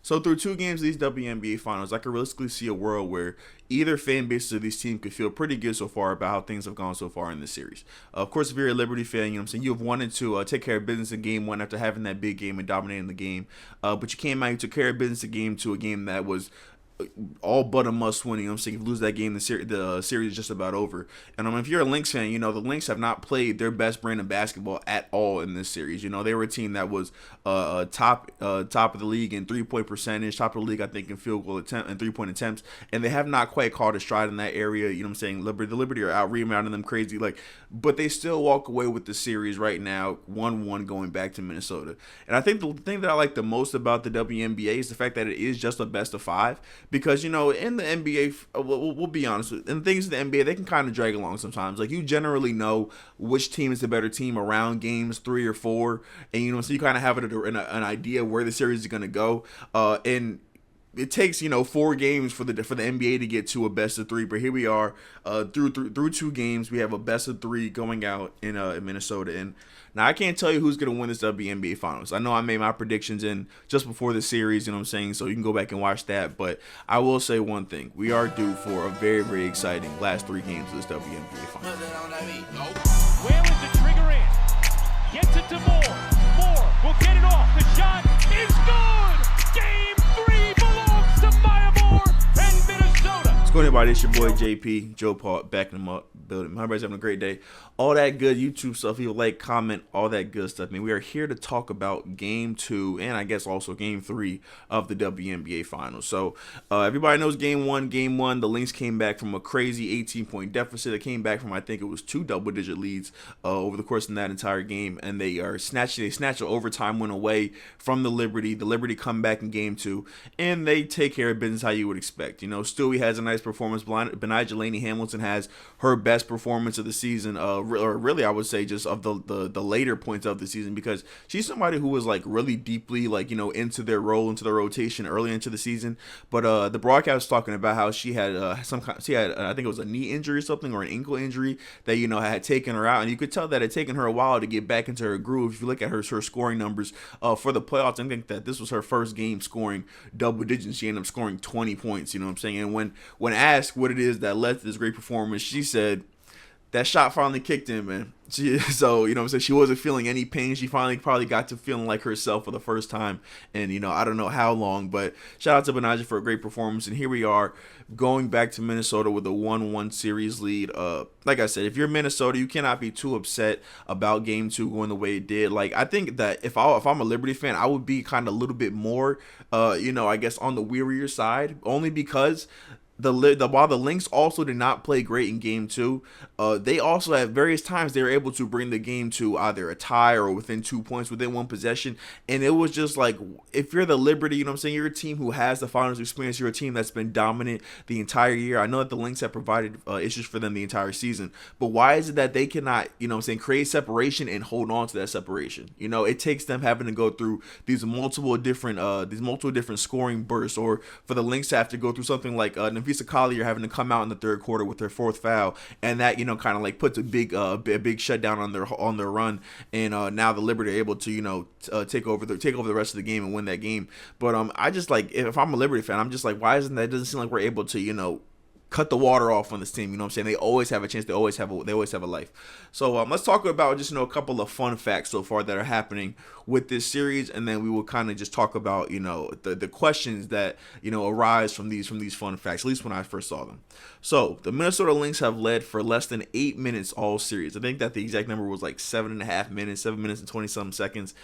So through 2 games of these WNBA finals, I could realistically see a world where either fan bases of these teams could feel pretty good so far about how things have gone so far in this series. Of course, if you're a Liberty fan, you know what I'm saying, you have wanted to take care of business in game one after having that big game and dominating the game. But you came out, you took care of business in game two, a game that was all but a must win. You know what I'm saying? If you lose that game, the series is just about over. And if you're a Lynx fan, you know, the Lynx have not played their best brand of basketball at all in this series. You know, they were a team that was top of the league in 3-point percentage, top of the league, I think, in field goal attempt and 3-point attempts. And they have not quite caught a stride in that area. You know what I'm saying? The Liberty are out rebounding them crazy. But they still walk away with the series right now, 1-1 going back to Minnesota. And I think the thing that I like the most about the WNBA is the fact that it is just a best of 5. Because, you know, in the NBA, we'll be honest, in things in the NBA, they can kind of drag along sometimes. Like, you generally know which team is the better team around games 3 or 4. And, you know, so you kind of have an idea where the series is going to go. And it takes, you know, 4 games for the NBA to get to a best of 3, but here we are through 2 games. We have a best of 3 going out in Minnesota, and now I can't tell you who's gonna win this WNBA finals. I know I made my predictions in just before the series, you know what I'm saying, so you can go back and watch that. But I will say one thing: we are due for a very, very exciting last 3 games of this WNBA finals. Whale is the trigger in, gets it to Moore will get it off. The shot is good. Game 3 belongs to Maya Moore and Minnesota. What's going on, everybody? It's your boy JP, Joe Paul, backing them up, building. Everybody's having a great day. All that good YouTube stuff. You like, comment, all that good stuff. I mean, we are here to talk about Game 2 and I guess also Game 3 of the WNBA Finals. So everybody knows Game 1. Game 1, the Lynx came back from a crazy 18-point deficit. It came back from, I think it was 2 double-digit leads over the course of that entire game, and they snatched an overtime win away from the Liberty. The Liberty come back in Game 2, and they take care of business how you would expect. You know, Stewie has a nice performance. Benijah Laney-Hamilton has her best performance of the season, or really I would say just of the later points of the season, because she's somebody who was like really deeply like, you know, into their role, into the rotation early into the season. But the broadcast was talking about how she had I think it was a knee injury or something, or an ankle injury that, you know, had taken her out, and you could tell that it had taken her a while to get back into her groove. If you look at her scoring numbers for the playoffs, I think that this was her first game scoring double digits. She ended up scoring 20 points, you know what I'm saying? And when asked what it is that led to this great performance, she said that shot finally kicked in, man. So, you know what I'm saying, she wasn't feeling any pain. She finally probably got to feeling like herself for the first time. And, you know, I don't know how long, but shout out to Benijah for a great performance. And here we are going back to Minnesota with a 1-1 series lead. Like I said, if you're Minnesota, you cannot be too upset about Game 2 going the way it did. Like, I think that if I'm a Liberty fan, I would be kind of a little bit more, you know, I guess on the wearier side, only because while the Lynx also did not play great in Game 2, they also at various times they were able to bring the game to either a tie or within 2 points within one possession. And it was just like, if you're the Liberty, you know what I'm saying, you're a team who has the finals experience, you're a team that's been dominant the entire year. I know that the Lynx have provided issues for them the entire season, but why is it that they cannot, you know what I'm saying, create separation and hold on to that separation? You know, it takes them having to go through these multiple different scoring bursts, or for the Lynx to have to go through something like Visa Collier having to come out in the third quarter with their 4th foul, and that, you know, kind of like puts a big shutdown on their run, and now the Liberty are able to, you know, take over the rest of the game and win that game. But I just like, if I'm a Liberty fan, I'm just like, why isn't that? It doesn't seem like we're able to, you know, cut the water off on this team. You know what I'm saying? They always have a chance. They always have a life. So let's talk about just, you know, a couple of fun facts so far that are happening with this series, and then we will kind of just talk about, you know, the questions that, you know, arise from these fun facts, at least when I first saw them. So the Minnesota Lynx have led for less than 8 minutes all series. I think that the exact number was like 7.5 minutes, 7 minutes and 20-something seconds.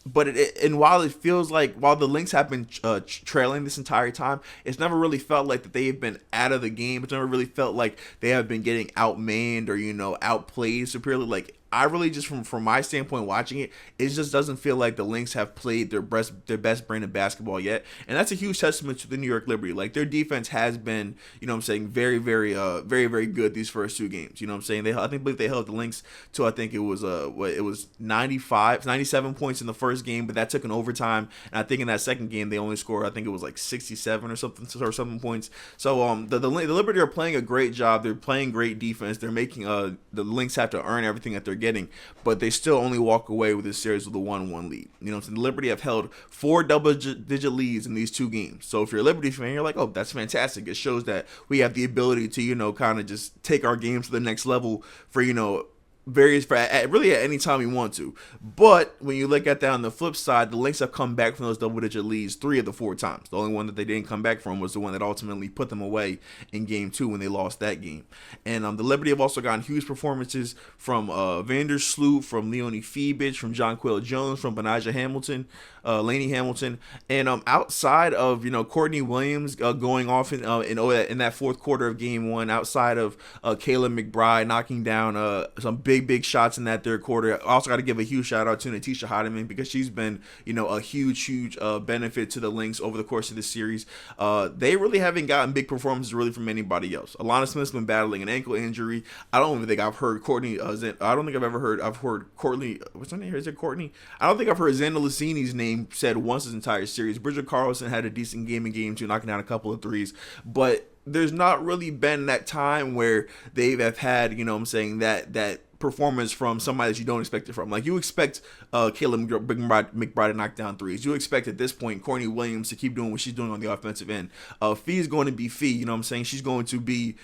But while it feels like, while the Lynx have been trailing this entire time, it's never really felt like that they have been out of the game. It's never really felt like they have been getting outmanned or, you know, outplayed superiorly. Like, I really just, from my standpoint watching it, it just doesn't feel like the Lynx have played their best brand of basketball yet. And that's a huge testament to the New York Liberty. Like, their defense has been, you know what I'm saying, very, very, very, very good these first 2 games. You know what I'm saying? I believe they held the Lynx to, I think it was 97 points in the first game, but that took an overtime. And I think in that second game, they only scored, I think it was like 67 or something points. So the Liberty are playing a great job. They're playing great defense. They're making the Lynx have to earn everything that they're getting. getting, but they still only walk away with this series with a 1-1 lead. You know what I'm saying? The Liberty have held 4 double-digit leads in these 2 games. So if you're a Liberty fan, you're like, oh, that's fantastic. It shows that we have the ability to, kind of just take our games to the next level for, really at any time we want to. But when you look at that on the flip side, the Lynx have come back from those double-digit leads 3 of the 4 times. The only one that they didn't come back from was the one that ultimately put them away in Game 2 when they lost that game. And the Liberty have also gotten huge performances from Vandersloot, from Leonie Feebich, from Jonquel Jones, from Benaja Hamilton, Laney Hamilton, and outside of Courtney Williams going off in that fourth quarter of Game 1, outside of Kayla McBride knocking down some big shots in that third quarter. I also got to give a huge shout out to Natisha Heidemann because she's been a huge benefit to the Lynx over the course of this series. They really haven't gotten big performances really from anybody else. Alana Smith's been battling an ankle injury. I don't even think I've heard Courtney. I don't think I've heard Courtney. What's her name? Is it Courtney? I don't think I've heard Xander Lucini's name said once this entire series. Bridget Carlson had a decent game in Game 2, knocking down a couple of threes, but there's not really been that time where they have had, that performance from somebody that you don't expect it from. Like, you expect Kayla McBride to knock down threes. You expect at this point Courtney Williams to keep doing what she's doing on the offensive end. Fee is going to be Fee, she's going to be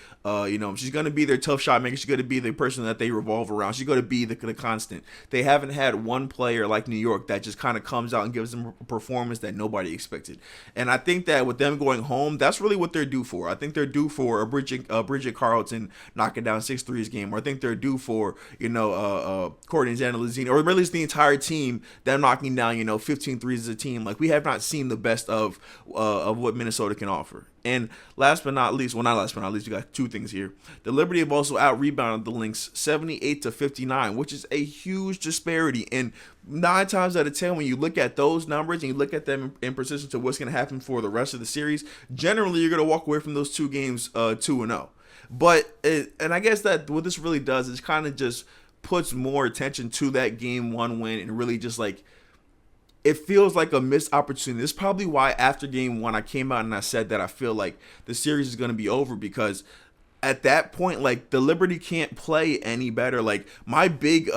she's going to be their tough shot maker. She's going to be the person that they revolve around. She's going to be the constant. They haven't had one player like New York that just kind of comes out and gives them a performance that nobody expected. And I think that with them going home, that's really what they're due for. I think they're due for a Bridget Carlton knocking down 6 threes game, or I think they're due for Courtney Zanalazini, or really the entire team, them knocking down 15 threes as a team. Like, we have not seen the best of what Minnesota can offer. And last but not least, we got 2 things here. The Liberty have also out-rebounded the Lynx 78-59, which is a huge disparity. And 9 times out of 10, when you look at those numbers and you look at them in precision to what's going to happen for the rest of the series, generally you're going to walk away from those 2 games 2-0. But and I guess that what this really does is kind of just puts more attention to that Game 1 win, and really just like, it feels like a missed opportunity. This is probably why after Game 1 I came out and I said that I feel like the series is going to be over, because at that point, like, the Liberty can't play any better. Like, my big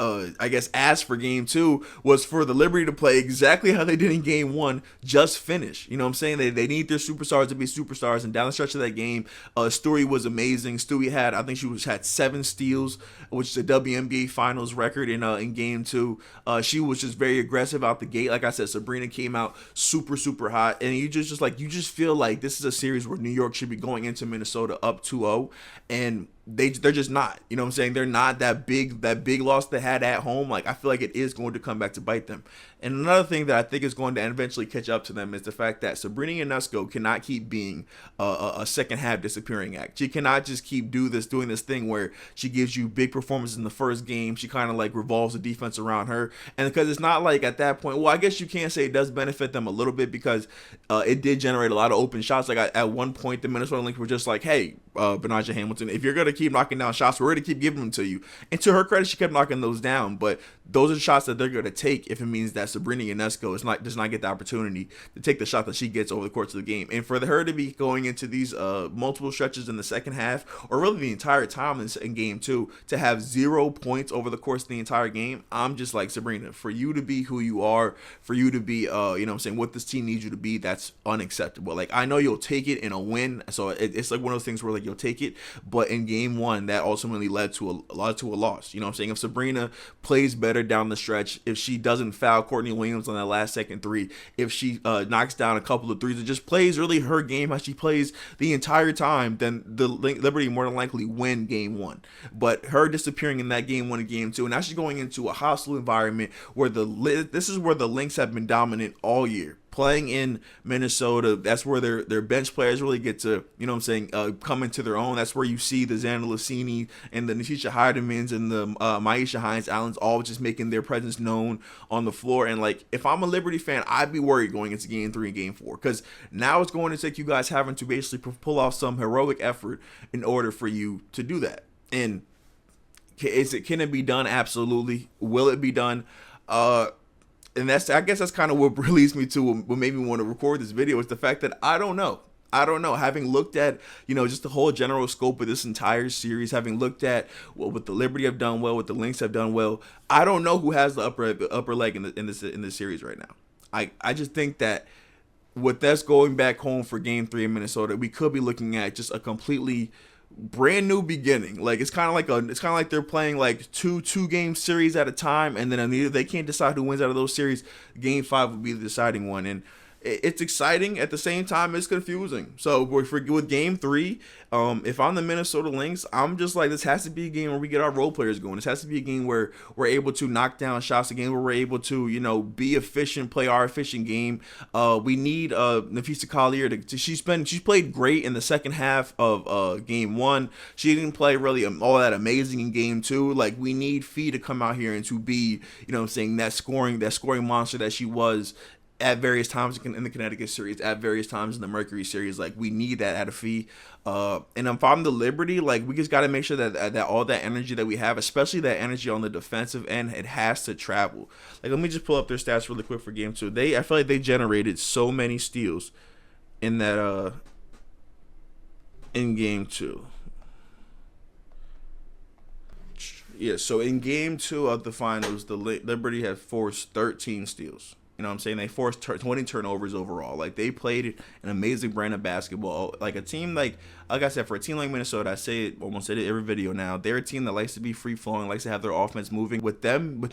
I guess ask for Game 2 was for the Liberty to play exactly how they did in Game 1, just finish. You know what I'm saying? They need their superstars to be superstars, and down the stretch of that game, Stewie was amazing. Stewie had 7 steals, which is a WNBA Finals record in Game 2. She was just very aggressive out the gate. Like I said, Breanna came out super hot, and you just feel like this is a series where New York should be going into Minnesota up 2-0, and they're just not. You know what I'm saying? They're not that big loss they had at home. Like, I feel like it is going to come back to bite them. And another thing that I think is going to eventually catch up to them is the fact that Sabrina Ionesco cannot keep being a second half disappearing act. She cannot just keep doing this thing where she gives you big performances in the first game. She kind of like revolves the defense around her. And because it's not like at that point, well, I guess you can say it does benefit them a little bit, because it did generate a lot of open shots. Like, at one point, the Minnesota Lynx were just like, hey, Benaja Hamilton, if you're going to keep knocking down shots, we're going to keep giving them to you. And to her credit, she kept knocking those down. But those are shots that they're going to take if it means that Sabrina Ionesco does not get the opportunity to take the shot that she gets over the course of the game. And for her to be going into these multiple stretches in the second half, or really the entire time in Game 2, to have 0 points over the course of the entire game, I'm just like, Sabrina, for you to be who you are, for you to be, what this team needs you to be, that's unacceptable. Like, I know you'll take it in a win, so it's like one of those things where, like, you'll take it, but in Game 1, that ultimately led to a loss. You know what I'm saying? If Sabrina plays better down the stretch, if she doesn't foul Courtney Williams on that last second 3, if she knocks down a couple of threes and just plays really her game how she plays the entire time, then the Liberty more than likely win Game 1. But her disappearing in that Game 1 and Game 2, and now she's going into a hostile environment where this is where the Lynx have been dominant all year. Playing in Minnesota, that's where their bench players really get to, come into their own. That's where you see the Xander Lucini and the Natisha Heidemans and the Maisha Hines-Allens all just making their presence known on the floor. And, like, if I'm a Liberty fan, I'd be worried going into Game 3 and Game 4, because now it's going to take you guys having to basically pull off some heroic effort in order for you to do that. And can it be done? Absolutely. Will it be done? And I guess that's kind of what leads me to what made me want to record this video, is the fact that I don't know. I don't know. Having looked at, just the whole general scope of this entire series, having looked at what the Liberty have done well, what the Lynx have done well, I don't know who has the upper leg in this series right now. I just think that with us going back home for Game 3 in Minnesota, we could be looking at just a completely brand new beginning. Like it's kind of like they're playing like two game series at a time, and then either they can't decide who wins out of those series. Game 5 would be the deciding one, and it's exciting at the same time. It's confusing. So with Game 3, if I'm the Minnesota Lynx, I'm just like, this has to be a game where we get our role players going. This has to be a game where we're able to knock down shots. A game where we're able to be efficient, play our efficient game. We need Nafisa Collier she's played great in the second half of Game 1. She didn't play really all that amazing in Game 2. Like, we need Fee to come out here and to be that scoring monster that she was at various times in the Connecticut series, at various times in the Mercury series. Like, we need that out of Fee. And if I'm the Liberty, like, we just got to make sure that all that energy that we have, especially that energy on the defensive end, it has to travel. Like, let me just pull up their stats really quick for Game 2. I feel like they generated so many steals in that in Game 2. Yeah, so in Game 2 of the finals, the Liberty had forced 13 steals. You know what I'm saying? They forced 20 turnovers overall. Like, they played an amazing brand of basketball. Like, a team like I said, for a team like Minnesota, I say it almost in every video now, they're a team that likes to be free-flowing, likes to have their offense moving. With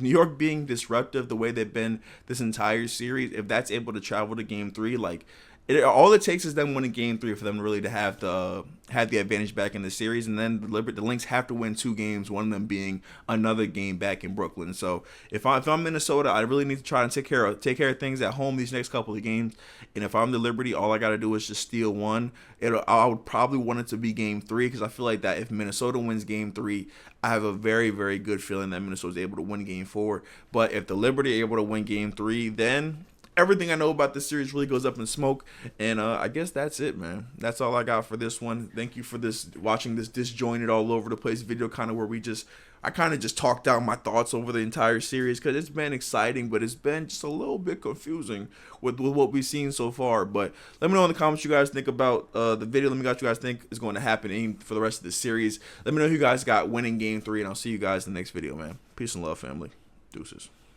New York being disruptive the way they've been this entire series, if that's able to travel to Game 3, like, all it takes is them winning Game 3 for them really to have the advantage back in the series, and then the Lynx have to win 2 games, one of them being another game back in Brooklyn. So if I'm Minnesota, I really need to try and take care of things at home these next couple of games. And if I'm the Liberty, all I got to do is just steal one. I would probably want it to be Game 3, because I feel like that if Minnesota wins Game 3, I have a very, very good feeling that Minnesota's able to win Game 4. But if the Liberty are able to win Game 3, then everything I know about this series really goes up in smoke. And I guess that's it, man. That's all I got for this one. Thank you for watching this disjointed, all over the place video, kind of where I kind of just talked down my thoughts over the entire series, because it's been exciting, but it's been just a little bit confusing with what we've seen so far. But let me know in the comments what you guys think about the video. Let me know what you guys think is going to happen for the rest of the series. Let me know who you guys got winning Game 3, and I'll see you guys in the next video, man. Peace and love, family. Deuces.